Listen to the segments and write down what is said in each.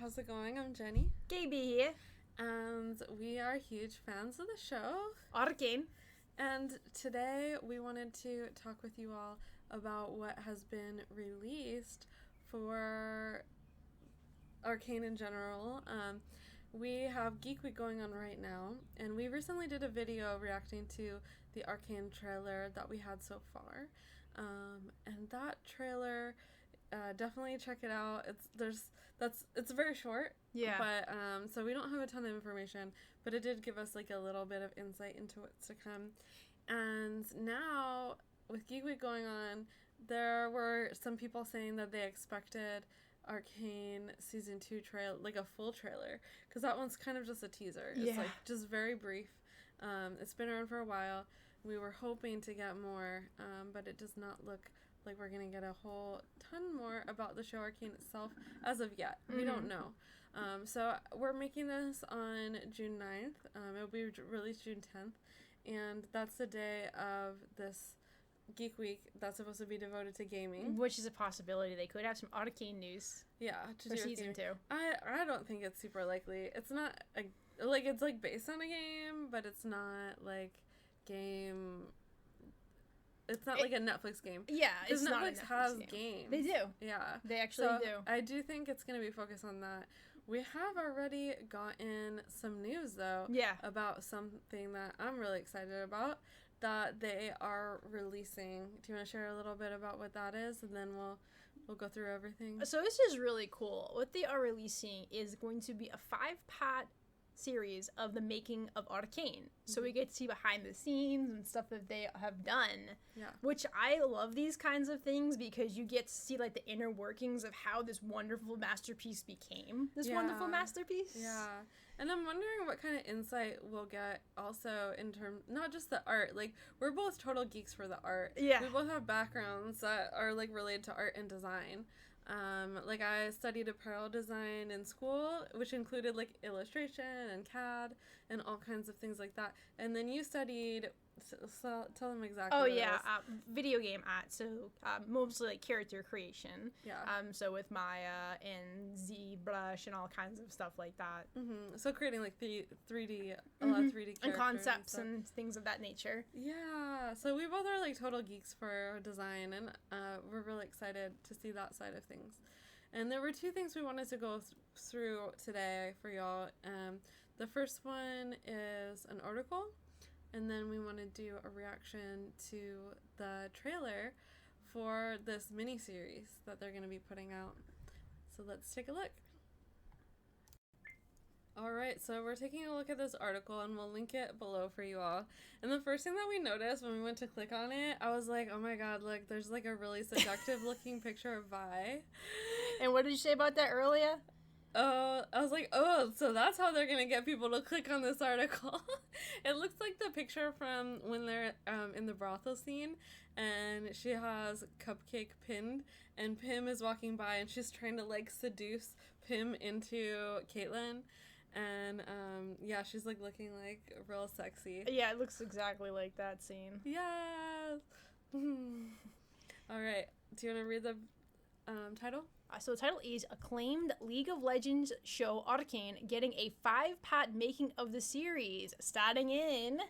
how's it going? I'm Jenni. KB here. And we are huge fans of the show. Arcane. And today we wanted to talk with you all about what has been released for Arcane in general. We have Geek Week going on right now, and we recently did a video reacting to the Arcane trailer that we had so far. And that trailer, definitely check it out. It's very short. Yeah. But so we don't have a ton of information, but it did give us like a little bit of insight into what's to come. And now with Geek Week going on, there were some people saying that they expected Arcane season 2 trail, like a full trailer, because that one's kind of just a teaser. It's like just very brief. It's been around for a while. We were hoping to get more, but it does not look like we're gonna get a whole ton more about the show Arcane itself as of yet. Mm-hmm. We don't know. So we're making this on June 9th. It'll be released June 10th, and that's the day of this Geek Week that's supposed to be devoted to gaming. Which is a possibility. They could have some Arcane news. Yeah, for season 2. I don't think it's super likely. It's not it's like based on a game, but it's not like game. It's not like a Netflix game. Yeah, it's Netflix not a Netflix has game. games. They do. Yeah, they actually do. I do think it's going to be focused on that. We have already gotten some news though. Yeah. About something that I'm really excited about that they are releasing. Do you want to share a little bit about what that is, and then we'll go through everything? So this is really cool. What they are releasing is going to be a 5-part series of the making of Arcane. Mm-hmm. So we get to see behind the scenes and stuff that they have done. Yeah. Which I love these kinds of things because you get to see like the inner workings of how this wonderful masterpiece became. This wonderful masterpiece. Yeah. And I'm wondering what kind of insight we'll get also in terms, not just the art, like we're both total geeks for the art. Yeah. We both have backgrounds that are like related to art and design. Like I studied apparel design in school, which included like illustration and CAD and all kinds of things like that. And then you studied, so tell them exactly. Oh yeah, video game art. So mostly like character creation. Yeah. So with Maya and ZBrush and all kinds of stuff like that. Mm-hmm. So creating like 3D, a lot of 3D characters and concepts and things of that nature. Yeah. So we both are like total geeks for design, and we're really excited to see that side of things. And there were 2 things we wanted to go through today for y'all. The first one is an article. And then we want to do a reaction to the trailer for this mini-series that they're going to be putting out. So let's take a look. Alright, so we're taking a look at this article, and we'll link it below for you all. And the first thing that we noticed when we went to click on it, I was like, oh my god, look, there's like a really seductive looking picture of Vi. And what did you say about that earlier? I was like, oh, so that's how they're gonna get people to click on this article. It looks like the picture from when they're in the brothel scene, and she has Cupcake pinned, and Pim is walking by, and she's trying to like seduce Pim into Caitlyn, and yeah, she's like looking like real sexy. Yeah, it looks exactly like that scene. Yeah. All right, do you want to read the title? So the title is Acclaimed League of Legends show Arcane getting a 5-part making of the series starting in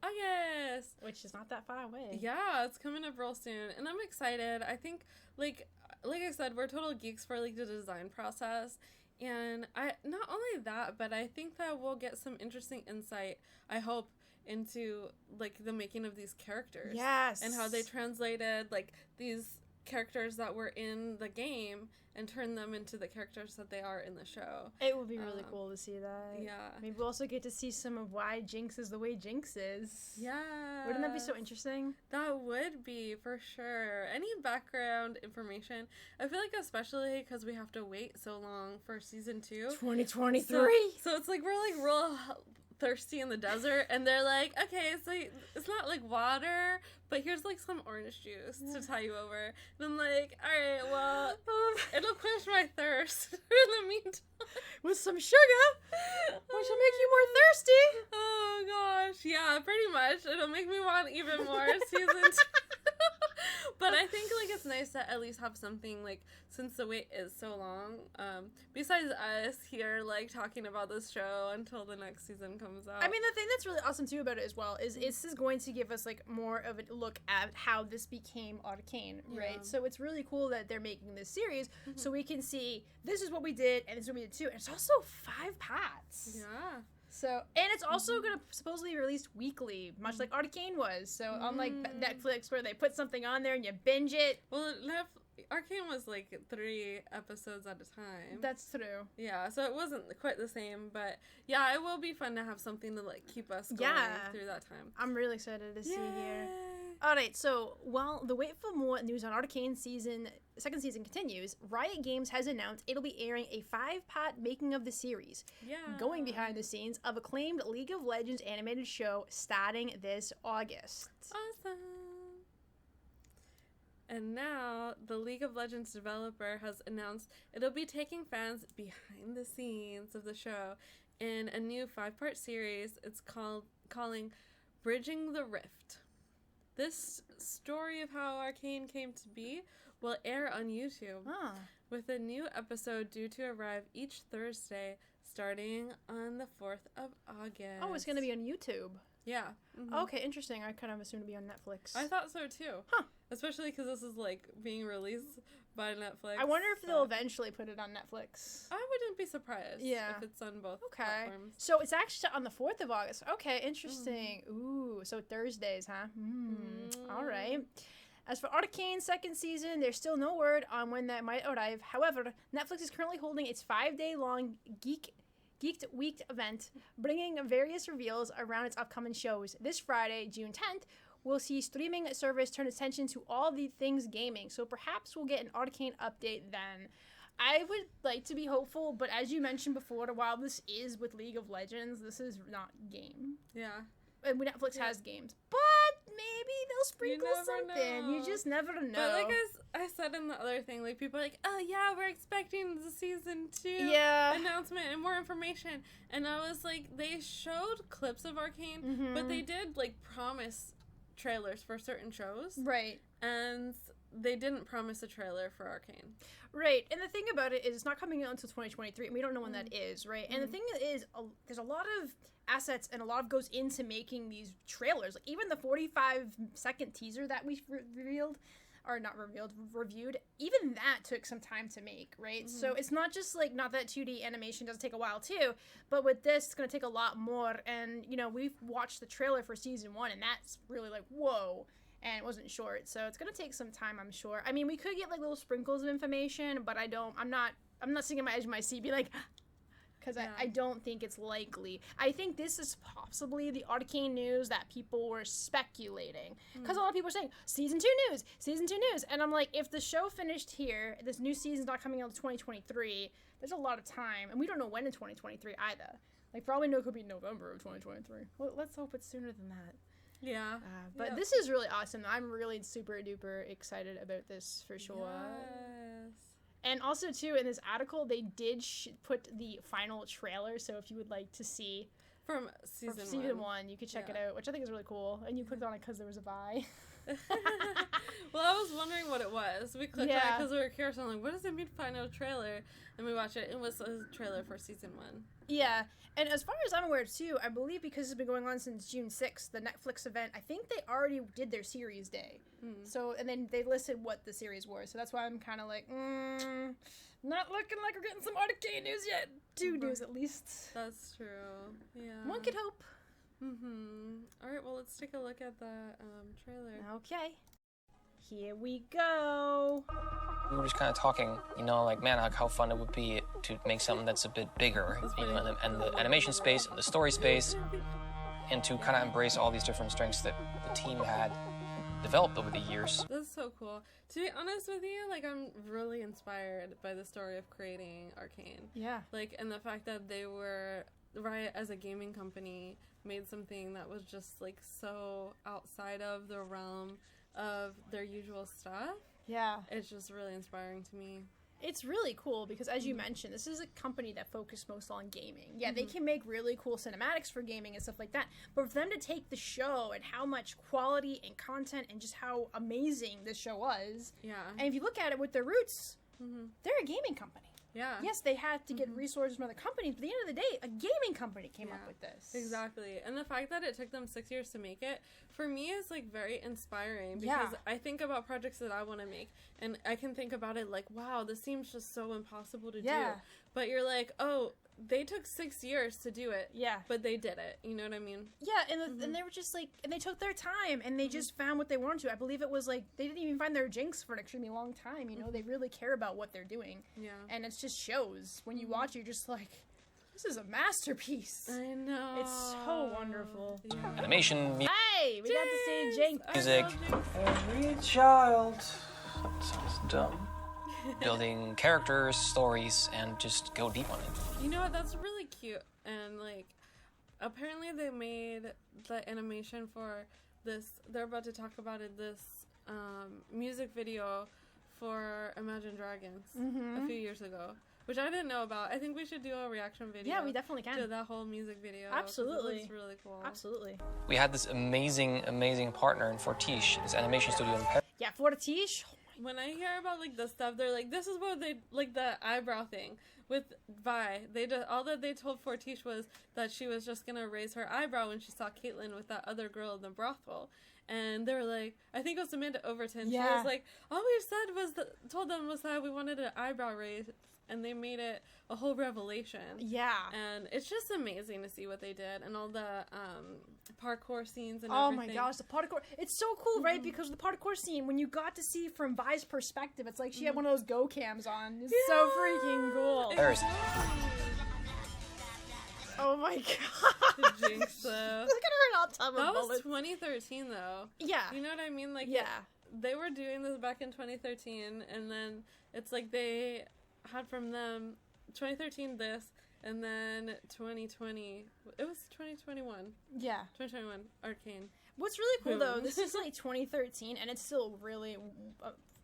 August, which is not that far away. Yeah, it's coming up real soon, and I'm excited. I think like I said, we're total geeks for like the design process, and I not only that, but I think that we'll get some interesting insight, I hope, into like the making of these characters. Yes. And how they translated like these characters that were in the game and turn them into the characters that they are in the show. It would be really cool to see that. Yeah. Maybe we'll also get to see some of why Jinx is the way Jinx is. Yeah. Wouldn't that be so interesting? That would be, for sure. Any background information. I feel like especially because we have to wait so long for season 2. 2023. So it's like we're like real thirsty in the desert, and they're like, okay, so it's not like water, but here's like some orange juice to tie you over. And I'm like, all right, well, it'll quench my thirst in the meantime. With some sugar, which will make you more thirsty. Oh gosh, yeah, pretty much. It'll make me want even more season 2. But I think like it's nice to at least have something, like, since the wait is so long, besides us here, like, talking about this show until the next season comes out. I mean, the thing that's really awesome, too, about it as well is this is going to give us, like, more of a look at how this became Arcane, right? So it's really cool that they're making this series so we can see this is what we did and this is what we did, too. And it's also 5 parts. Yeah. So, and it's also going to supposedly be released weekly, much like Arcane was. So, unlike Netflix, where they put something on there and you binge it. Well, Arcane was like 3 episodes at a time. That's true. Yeah, so it wasn't quite the same, but yeah, it will be fun to have something to like keep us going through that time. I'm really excited to see here. All right, so while the wait for more news on Arcane second season continues, Riot Games has announced it'll be airing a 5-part making of the series, going behind the scenes of acclaimed League of Legends animated show starting this August. Awesome. And now, the League of Legends developer has announced it'll be taking fans behind the scenes of the show in a new 5-part series it's calling Bridging the Rift. This story of how Arcane came to be will air on YouTube, with a new episode due to arrive each Thursday starting on the 4th of August. Oh, it's going to be on YouTube. Yeah. Okay, interesting. I kind of assumed to be on Netflix. I thought so too. Huh. Especially because this is like being released by Netflix. I wonder if they'll eventually put it on Netflix. I wouldn't be surprised if it's on both platforms. So it's actually on the 4th of August. Okay, interesting. Ooh, so Thursdays, huh? All right. As for Arcane's second season, there's still no word on when that might arrive. However, Netflix is currently holding its 5-day-long Geeked Week event, bringing various reveals around its upcoming shows. This Friday, June 10th, we'll see streaming service turn attention to all the things gaming, so perhaps we'll get an Arcane update then. I would like to be hopeful, but as you mentioned before, while this is with League of Legends, this is not game. Yeah. And Netflix has games, but maybe they'll sprinkle something. You just never know. But like I said in the other thing, like people are like, oh yeah, we're expecting the season 2 announcement and more information. And I was like, they showed clips of Arcane, but they did like promise trailers for certain shows. Right. And they didn't promise a trailer for Arcane. Right. And the thing about it is it's not coming out until 2023, and we don't know when that is, right? And the thing is, there's a lot of assets and a lot goes into making these trailers. Like even the 45-second teaser that we reviewed, even that took some time to make, right? So it's not just like, not that 2D animation doesn't take a while too, but with this, it's going to take a lot more. And, you know, we've watched the trailer for season 1, and that's really like, whoa. And it wasn't short, so it's going to take some time, I'm sure. I mean, we could get like little sprinkles of information, but I'm not sitting on my edge of my seat be like, because I don't think it's likely. I think this is possibly the Arcane news that people were speculating. Because a lot of people are saying, season 2 news. And I'm like, if the show finished here, this new season's not coming out until 2023, there's a lot of time. And we don't know when in 2023 either. Like, for all we know, it could be November of 2023. Well, let's hope it's sooner than that. Yeah. But this is really awesome. I'm really super duper excited about this for sure. Yes. And also, too, in this article, they did put the final trailer. So if you would like to see from season 1, you could check it out, which I think is really cool. And you clicked on it because there was a buy. Well, I was wondering what it was. We clicked on it because we were curious. I'm like, what does it mean, final trailer? And we watched it. It was a trailer for season 1. Yeah. And as far as I'm aware, too, I believe because it's been going on since June 6th, the Netflix event, I think they already did their series day. So, and then they listed what the series were. So that's why I'm kind of like, not looking like we're getting some Arcane news yet. 2 news, at least. That's true. Yeah. One could hope. All right, well, let's take a look at the trailer. Okay. Here we go. We were just kind of talking, you know, like, man, like how fun it would be to make something that's a bit bigger, you know, and the animation space and the story space, and to kind of embrace all these different strengths that the team had developed over the years. That's so cool. To be honest with you, like, I'm really inspired by the story of creating Arcane. Yeah. Like, and the fact that they were, Riot as a gaming company, made something that was just, like, so outside of the realm of their usual stuff. Yeah. It's just really inspiring to me. It's really cool because, as you mentioned, this is a company that focused most on gaming. Yeah, they can make really cool cinematics for gaming and stuff like that. But for them to take the show and how much quality and content and just how amazing this show was. Yeah. And if you look at it with their roots, they're a gaming company. Yeah. Yes, they had to get resources from other companies, but at the end of the day, a gaming company came up with this. Exactly. And the fact that it took them 6 years to make it, for me, is like very inspiring because I think about projects that I want to make and I can think about it like, wow, this seems just so impossible to do. But you're like, oh, they took 6 years to do it. Yeah. But they did it. You know what I mean? Yeah, and they were just like, and they took their time and they just found what they wanted to. I believe it was like, they didn't even find their jinx for an extremely long time. You know, they really care about what they're doing. Yeah. And it just shows. When you watch it, you're just like, this is a masterpiece. I know. It's so wonderful. Yeah. Animation. Hey, we got to see Jinx. Music. Every child. That sounds dumb. Building characters, stories, and just go deep on it. You know what? That's really cute. And like, apparently they made the animation for this. They're about to talk about it. This music video for Imagine Dragons a few years ago, which I didn't know about. I think we should do a reaction video. Yeah, we definitely can. To that whole music video. Absolutely. It's really cool. Absolutely. We had this amazing partner in Fortiche, this animation studio in Paris. Yeah, Fortiche. When I hear about like the stuff, they're like, this is what they like the eyebrow thing with Vi. They just all that they told Fortiche was that she was just gonna raise her eyebrow when she saw Caitlyn with that other girl in the brothel. And they were like, I think it was Amanda Overton. Yeah. She was like, all we said was told them was that we wanted an eyebrow raise, and they made it a whole revelation. Yeah. And it's just amazing to see what they did and all the parkour scenes and everything. Oh my gosh, the parkour. It's so cool, right? Because the parkour scene, when you got to see from Vi's perspective, it's like she had one of those Go cams on. It's so freaking cool. There's Oh my god. The Jinx, though. Look at her in all time That of bullets. was 2013, though. Yeah. You know what I mean? Like, yeah. They were doing this back in 2013, and then it's like they had from them 2013 this, and then 2020. It was 2021. Yeah. 2021, Arcane. What's really cool, though, this is like 2013, and it's still really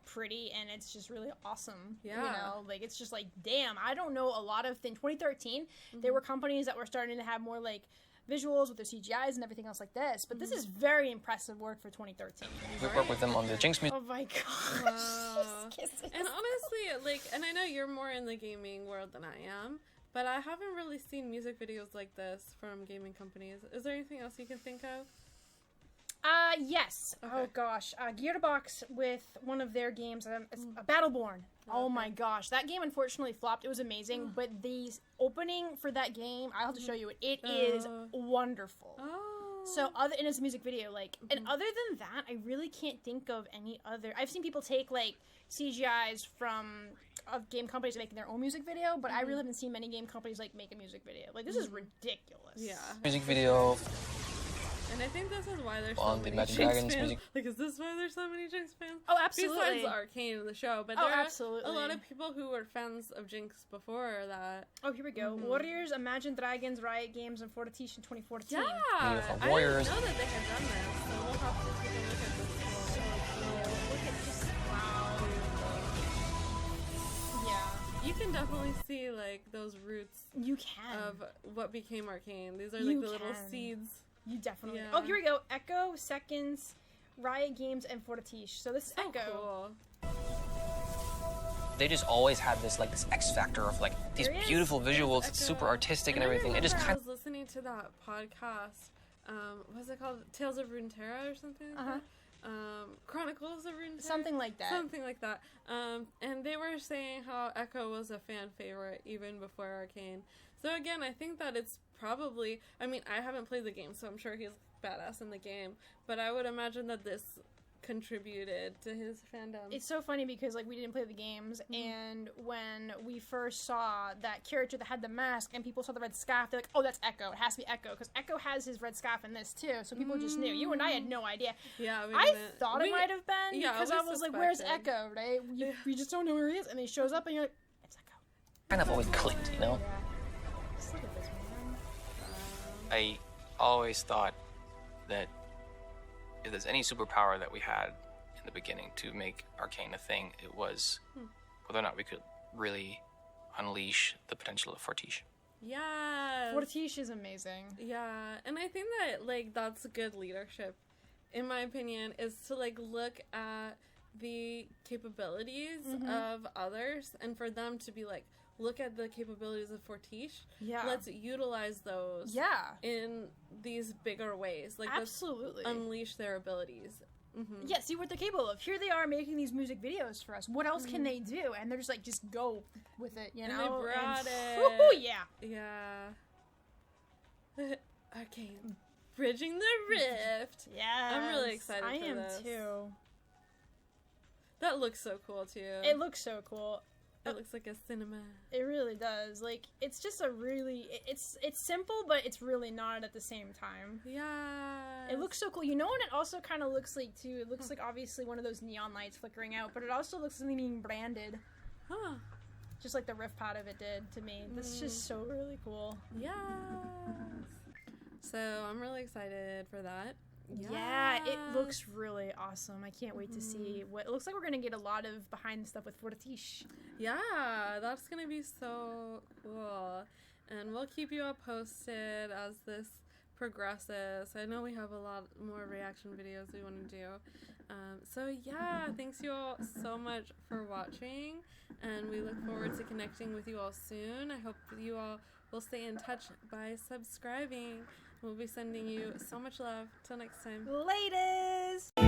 pretty, and it's just really awesome. Yeah. You know, like, it's just like, damn, I don't know a lot of things. 2013, there were companies that were starting to have more, like, visuals with their CGIs and everything else like this, but this is very impressive work for 2013. We worked with them on the Jinx music. Oh my god. Wow. And honestly, like, and I know you're more in the gaming world than I am, but I haven't really seen music videos like this from gaming companies. Is there anything else you can think of? Yes. Okay. Oh gosh. Gearbox with one of their games, Battleborn. Oh my gosh. That game unfortunately flopped. It was amazing, but the opening for that game, I'll have to show you it. It is wonderful. So and it's a music video, like, and other than that, I really can't think of any other. I've seen people take like CGIs from game companies making their own music video, but I really haven't seen many game companies like make a music video. Like, this is ridiculous. Yeah. Music video. And I think this is why there's so many Jinx fans. Music. Like, is this why there's so many Jinx fans? Oh, absolutely. Besides Arcane, the show, but there are a lot of people who were fans of Jinx before that. Oh, here we go. Warriors, Imagine Dragons, Riot Games, and Fortiche in 2014. Yeah, Beautiful Warriors. I didn't know that they had done this, so we'll have to take a look at this. So cool. Look at just wow. Yeah, you can definitely see like those roots. You can of what became Arcane. These are like the little seeds. You definitely. Yeah. Oh, here we go. Echo, Seconds, Riot Games, and Fortiche. So this is Echo. Cool. They just always had this like this X factor of like these beautiful visuals, super artistic and everything. It just I was listening to that podcast. What's it called? Tales of Runeterra or something like that? Chronicles of Runeterra? Something like that. Something like that. And they were saying how Echo was a fan favorite even before Arcane. So again, I think that it's probably, I mean, I haven't played the game, so I'm sure he's badass in the game, but I would imagine that this contributed to his fandom. It's so funny because, like, we didn't play the games, and when we first saw that character that had the mask and people saw the red scarf, they're like, oh, that's Echo. It has to be Echo, because Echo has his red scarf in this, too, so people just knew. You and I had no idea. Yeah, I thought it might have been, because I was like, where's Echo, right? We just don't know where he is, and he shows up, and you're like, it's Echo. Kind of always clicked, you know? Yeah. Just look at this one. I always thought that if there's any superpower that we had in the beginning to make Arcane a thing, it was whether or not we could really unleash the potential of Fortiche. Yeah. Fortiche is amazing. Yeah, and I think that, like, that's good leadership, in my opinion, is to, like, look at the capabilities of others, and for them to be like, look at the capabilities of Fortiche. Yeah. Let's utilize those. Yeah. In these bigger ways. Like, absolutely. Let's unleash their abilities. Yeah, see what they're capable of. Here they are making these music videos for us. What else can they do? And they're just like, just go with it, you know? And they brought it. Woo-hoo, yeah. Yeah. Arcane. Bridging the Rift. Yeah. I'm really excited for this. I am too. That looks so cool, too. It looks so cool. It looks like a cinema. It really does. Like, it's just a really... It's simple, but it's really not at the same time. Yeah. It looks so cool. You know what it also kind of looks like, too? It looks like, obviously, one of those neon lights flickering out, but it also looks like being branded. Huh. Just like the riff pad of it did to me. That's just so really cool. Yes. So, I'm really excited for that. Yeah, it looks really awesome. I can't wait to see what it looks like. We're gonna get a lot of behind the stuff with Fortiche. Yeah, that's gonna be so cool, and we'll keep you all posted as this progresses. I know we have a lot more reaction videos we want to do. So yeah, thanks you all so much for watching, and we look forward to connecting with you all soon. I hope you all will stay in touch by subscribing. We'll be sending you so much love. Till next time. Latest!